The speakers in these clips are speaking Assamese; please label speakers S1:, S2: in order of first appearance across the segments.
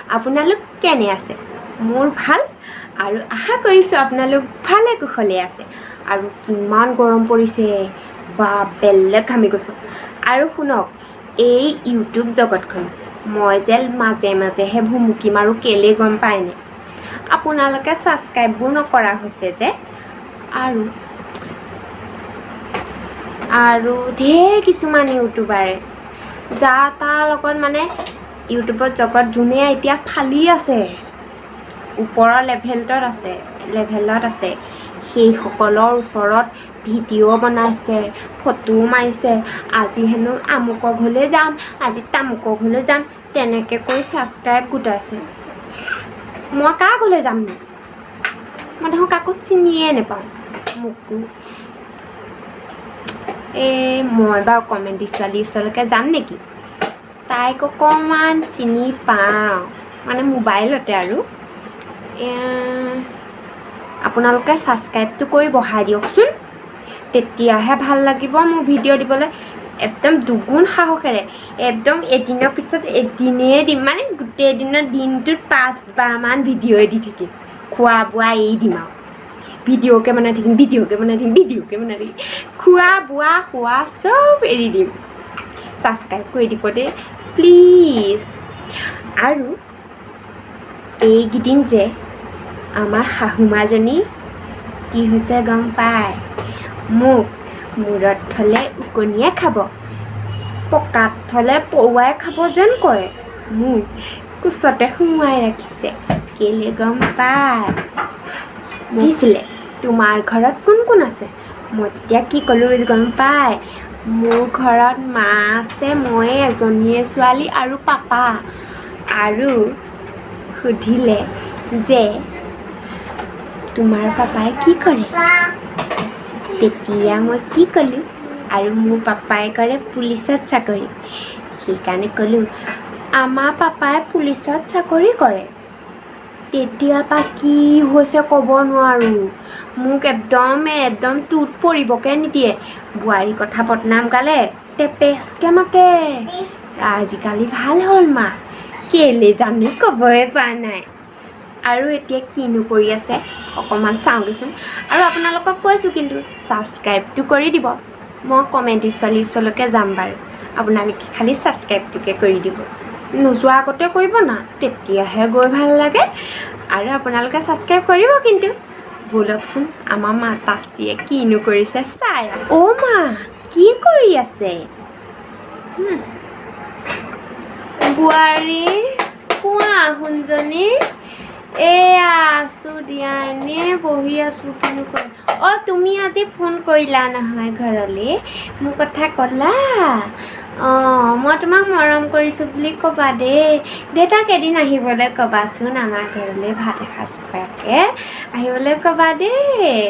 S1: আপোনালোক কেনে আছে মোৰ ভাল আৰু আশা কৰিছোঁ আপোনালোক ভালে কুশলে আছে আৰু কিমান গৰম পৰিছে বা বেলেগ ঘামি গৈছোঁ আৰু শুনক এই ইউটিউব জগতখন মই যে মাজে মাজেহে ভুমুকি মাৰোঁ কেলে গম পায়নে আপোনালোকে ছাবস্ক্ৰাইববোৰ নকৰা হৈছে যে আৰু ঢেৰ কিছুমান ইউটিউবাৰে যা তাৰ লগত মানে ইউটিউবত জগত যোনে এতিয়া ফালি আছে ওপৰৰ লেভেলত আছে সেইসকলৰ ওচৰত ভিডিঅ' বনাইছে ফটো মাৰিছে আজি হেনো আমুকৰ ঘৰলৈ যাম আজি তামুকৰ ঘৰলৈ যাম তেনেকৈ কৰি ছাবস্ক্ৰাইব গোটাইছে মই কাৰ ঘৰলৈ যামনো মই দেখোন কাকো চিনিয়ে নাপাওঁ মোকো মই বাৰু কমেডি ছোৱালীৰ ওচৰলৈকে যাম নেকি তাইক অকণমান চিনি পাওঁ মানে মোবাইলতে আৰু আপোনালোকে ছাবস্ক্ৰাইবটো কৰি বঢ়াই দিয়কচোন তেতিয়াহে ভাল লাগিব মোৰ ভিডিঅ' দিবলৈ একদম দুগুণ সাহসেৰে একদম এদিনৰ পিছত এদিনেই দিম মানে গোটেই দিনৰ দিনটোত 5বাৰমান ভিডিঅ'ই দি থাকিম খোৱা বোৱা এৰি দিম আৰু ভিডিঅ'কে বনাই থাকিম খোৱা বোৱা খোৱা চব এৰি দিম ছাবস্ক্ৰাইব কৰি দিব দেই প্লিজ আৰু এইকেইদিন যে আমাৰ শাহুমাজনী কি হৈছে গম পায় মোক মূৰত থ'লে উকনিয়ে খাব পকাত থ'লে পৰুৱাই খাব যেন কৰে মোক কোচতে সোমোৱাই ৰাখিছে কেলে গম পায় দিছিলে তোমাৰ ঘৰত কোন কোন আছে মই তেতিয়া কি ক'লোঁ গম পায় মোৰ ঘৰত মা আছে মই এজনীয়ে ছোৱালী আৰু পাপা আৰু সুধিলে যে তোমাৰ পাপাই কি কৰে তেতিয়া মই কি ক'লোঁ আৰু মোৰ পাপাই কৰে পুলিচত চাকৰি সেইকাৰণে ক'লোঁ আমাৰ পাপাই পুলিচত চাকৰি কৰে তেতিয়াপা কি হৈছে ক'ব নোৱাৰোঁ মোক একদম টুট পৰিবকে নিদিয়ে বোৱাৰী কথা বদনাম গালে টেপেচকৈ মাতে আজিকালি ভাল হ'ল মা কেলে জানো ক'বই পৰা নাই আৰু এতিয়া কিনো কৰি আছে অকণমান চাওঁগৈচোন আৰু আপোনালোকক কৈছোঁ কিন্তু ছাবস্ক্ৰাইবটো কৰি দিব মই কমেডি ছোৱালীৰ ওচৰলৈকে যাম বাৰু আপোনালোকে খালি ছাবস্ক্ৰাইবটোকে কৰি দিব নোযোৱা আগতে কৰিব না তেতিয়াহে গৈ ভাল লাগে আৰু আপোনালোকে ছাবস্ক্ৰাইব কৰিব কিন্তু ব'লকচোন আমাৰ মা তাচিয়ে কিনো কৰিছে চাই অ' মা কি কৰি আছে বোৱাৰী কোৱা শুনজনী এয়া আছোঁ দিয়া এনেই বহি আছোঁ কিনো কৰিম অঁ তুমি আজি ফোন কৰিলা নহয় ঘৰলৈ মোৰ কথা ক'লা অঁ মই তোমাক মৰম কৰিছোঁ বুলি ক'বা দেই দেউতাক এদিন আহিবলৈ ক'বাচোন আমাৰ ঘৰলৈ ভাত এসাঁজ খোৱাকৈ আহিবলৈ ক'বা দেই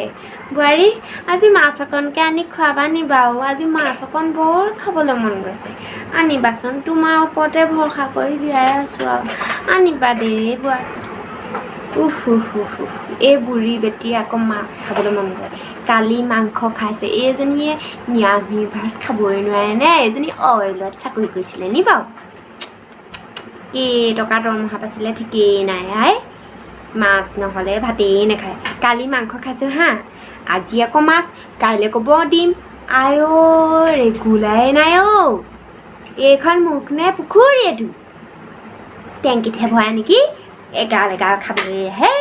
S1: বোৱাৰী আজি মাছ অকণকৈ আনি খুৱাবা নিবা আজি মাছ অকণ বৰ খাবলৈ মন গৈছে আনিবাচোন তোমাৰ ওপৰতে ভৰসা কৰি জীয়াই আছোঁ আৰু আনিবা দেই বোৱাৰী এই বুঢ়ী বেটি আকৌ মাছ খাবলৈ মন যায় কালি মাংস খাইছে এইজনীয়ে নিৰামিষ ভাত খাবই নোৱাৰে নে এইজনী অইলত চাকৰি কৰিছিলে নি বাৰু কেইটকা দৰমহা পাইছিলে ঠিকেই নাই আই মাছ নহ'লে ভাতেই নাখায় কালি মাংস খাইছোঁ হা আজি আকৌ মাছ কাইলৈ ক'ব দিম আই অ' ৰেগুলাই নাই অ' এইখন মুখ নে পুখুৰী এইটো টেংকিতহে ভৰাই নেকি এগাল খাবলৈ আহে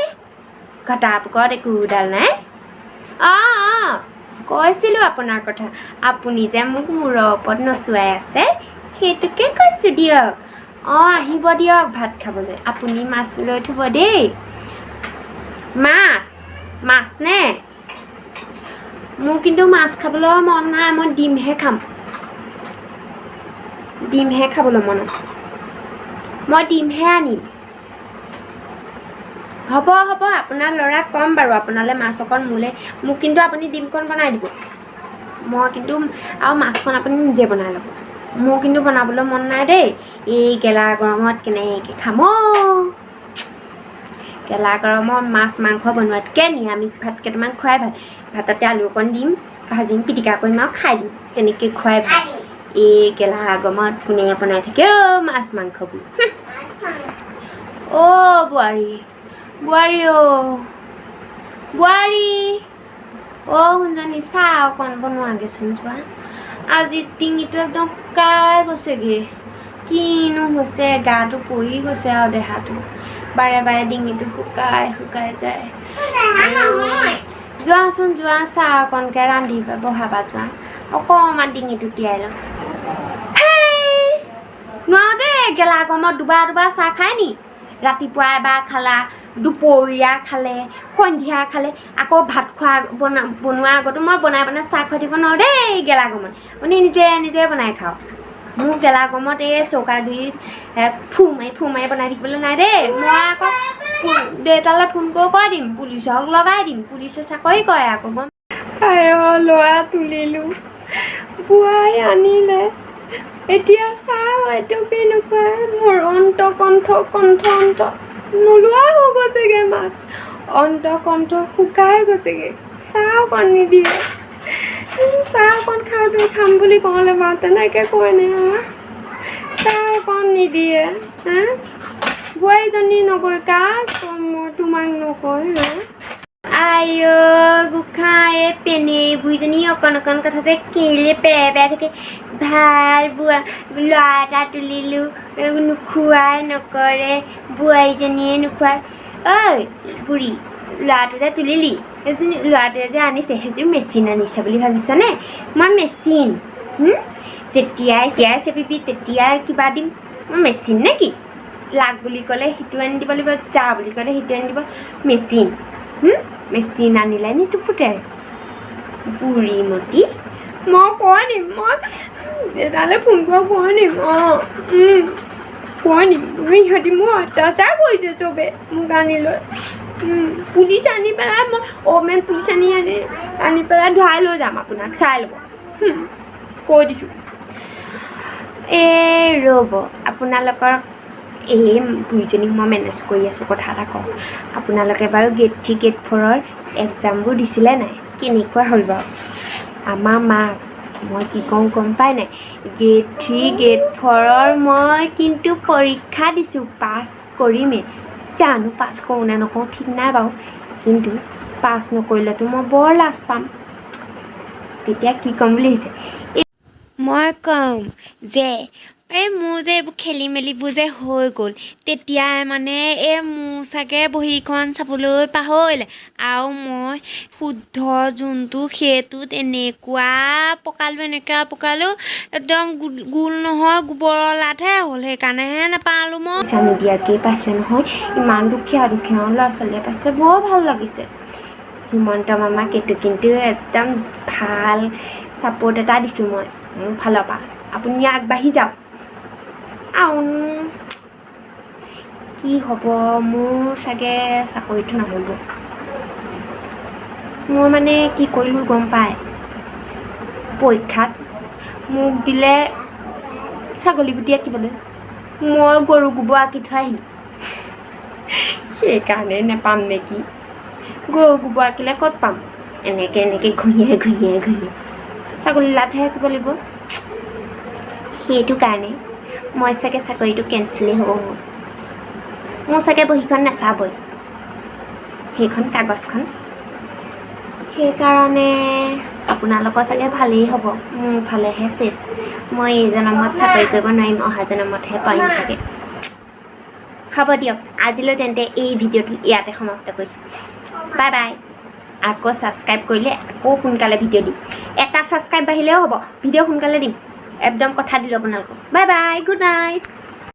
S1: ঘটা পুকৰত একোডাল নাই অঁ কৈছিলোঁ আপোনাৰ কথা আপুনি যে মোক মূৰৰ ওপৰত নচুৱাই আছে সেইটোকে কৈছোঁ দিয়ক অঁ আহিব দিয়ক ভাত খাবলৈ আপুনি মাছ লৈ থ'ব দেই মাছ নে মোৰ কিন্তু মাছ খাবলৈ মন নাই মই ডিমহে খাম ডিমহে খাবলৈ মন আছে মই ডিমহে আনিম হ'ব আপোনাৰ ল'ৰাক ক'ম বাৰু আপোনালৈ মাছ অকণ মোক কিন্তু আপুনি ডিমকণ বনাই দিব মই কিন্তু আৰু মাছখন আপুনি নিজে বনাই ল'ব মোৰ কিন্তু বনাবলৈ মন নাই দেই এই গেলা গৰমত কেনেকৈ খাম গেলা গৰমত মাছ মাংস বনোৱাতকৈ নিৰামিষ ভাত কেইটামান খুৱাই ভাল ভাততে আলু অকণ দিম ভাজিম পিটিকা কৰিম আৰু খাই দিম তেনেকৈ খুৱাই ভাল এই গেলা গৰমত কোনে বনাই থাকে মাছ মাংসবোৰ অ' বোৱাৰী বোৱাৰী বোৱাৰী শুনজনী চাহ অকণ বনোৱাগৈচোন যোৱা আজি ডিঙিটো একদম শুকাই গৈছেগৈ কিনো হৈছে গাটো পৰি গৈছে আৰু দেহাটো বাৰে বাৰে ডিঙিটো শুকাই যায় যোৱাচোন যোৱা চাহ অকণকৈ ৰান্ধিবা বহাবা যোৱা অকণমান ডিঙিটো তিয়াই লওঁ নোৱাৰো দেই গেলা গৰমত দুবাৰ চাহ খাই নি ৰাতিপুৱা এবাৰ খালা দুপৰীয়া খালে সন্ধিয়া খালে আকৌ ভাত খোৱা বনোৱাৰ আগতো মই বনাই চাহ খুৱাই দিব নোৱাৰোঁ দেই গেলা গৰমত আপুনি নিজে বনাই খাওক মোৰ গেলা গৰমত এই চৌকা গুৰিত ফু মাৰি বনাই থাকিবলৈ নাই দেই মই আকৌ দেউতালৈ ফোন কৰি দিম পুলিচক লগাই দিম পুলিচে চাকৰি কৰে আকৌ গম ল'ৰা তুলিলোঁ বোৱাই আনিলে এতিয়া চাহ এইটো কেনেকুৱা মোৰ কণ্ঠ নোলোৱা হৈ গৈছেগৈ মাত কণ্ঠ শুকাই গৈছেগৈ চাহ অকণ নিদিয়ে চাহ অকণ খাম বুলি ক'লে বাৰু তেনেকৈ কয়নে চাহ অকণ নিদিয়ে বোৱাৰীজনী নকয় কাক ক'ম মই তোমাক নকয় গোঁসাই পেনে বুঢ়ীজনী অকণ কথাতে কেলে পেৰে থাকে ভাল ল'ৰা এটা তুলিলোঁ নোখোৱাই নকৰে বোৱাৰীজনীয়ে নোখোৱাই ঐ বুঢ়ী ল'ৰাটো যে তুলিলি সেইজনী ল'ৰাটোৱে যে আনিছে সেইযোৰ মেচিন আনিছে বুলি ভাবিছানে মই মেচিন যেতিয়াই চেপিবি তেতিয়াই কিবা দিম মই মেচিন নে কি লাগ বুলি ক'লে সিটো আনি দিব লাগিব যা বুলি ক'লে সিটো আনি দিব মেচিন আনিলে নি তোৰ বুঢ়ীমতী মই কৈ দিম মই দেউতালৈ ফোন কৰি কৈ দিম কৈ দিম ইহঁতি মোক অত্যাচাৰ কৰিছে চবে মোক আনি লৈ পুলিচ আনি পেলাই মই মেন পুলিচ আনি পেলাই ধৰাই লৈ যাম আপোনাক চাই ল'ব কৈ দিছোঁ ৰ'ব আপোনালোকৰ এই বুঢ়ীজনীক মই মেনেজ কৰি আছোঁ কথা এটা কওঁ আপোনালোকে বাৰু গেট 3 গেট 4ৰ এক্সামবোৰ দিছিলে নাই কেনেকুৱা হ'ল বাৰু আমাৰ মাক মই কি কওঁ গম পাই নাই গেট 3 গেট 4ৰ মই কিন্তু পৰীক্ষা দিছোঁ পাছ কৰিমেই জানো পাছ কৰোঁ নে নকৰোঁ ঠিক নাই বাৰু কিন্তু পাছ নকৰিলেতো মই বৰ লাজ পাম তেতিয়া কি ক'ম বুলি ভাবিছে মই ক'ম যে মোৰ যে এইবোৰ খেলি মেলিবোৰ যে হৈ গ'ল তেতিয়াই মানে মোৰ চাগে বহীখন চাবলৈ পাহৰিলে আৰু মই শুদ্ধ যোনটো সেইটোত এনেকুৱা পকালোঁ একদম গোল নহয় গোবৰৰ লাটহে হ'ল সেইকাৰণেহে নাপালোঁ মই নিদিয়াকৈ পাইছে নহয় ইমান দুখীয়া ল'ৰা ছোৱালীয়ে পাইছে বৰ ভাল লাগিছে হিমন্ত মামাক এইটো কিন্তু একদম ভাল ছাপোৰ্ট এটা দিছোঁ মই মোৰ ফালৰ পৰা আপুনি আগবাঢ়ি যাওক আৰু কি হ'ব মোৰ চাগে চাকৰিটো নহ'ব মই মানে কি কৰিলোঁ গম পায় পৰীক্ষাত মোক দিলে ছাগলী গুটি আঁকিবলৈ মই গৰু গোবৰ আঁকি থৈ আহিলোঁ সেইকাৰণে নেপাম নেকি গৰু গোবৰ আঁকিলে ক'ত পাম এনেকৈ ঘূৰিয়াই ছাগলী লাটহে আঁকিব লাগিব সেইটো কাৰণে মই চাগে চাকৰিটো কেঞ্চেলেই হ'ব মোৰ চাগে বহীখন নাচাবই সেইখন কাগজখন সেইকাৰণে আপোনালোকৰ চাগে ভালেই হ'ব মোৰ ফালেহে চেচ মই এই জনমত চাকৰি কৰিব নোৱাৰিম অহা জনমতহে পাৰিম চাগে হ'ব দিয়ক আজিলৈ তেন্তে এই ভিডিঅ'টো ইয়াতে সমাপ্ত কৰিছোঁ বাই বাই আকৌ ছাবস্ক্ৰাইব কৰিলে আকৌ সোনকালে ভিডিঅ' দিম এটা ছাবস্ক্ৰাইব বাঢ়িলেও হ'ব ভিডিঅ' সোনকালে দিম একদম কথা দিলোঁ আপোনালোকক বাই বাই গুড নাইট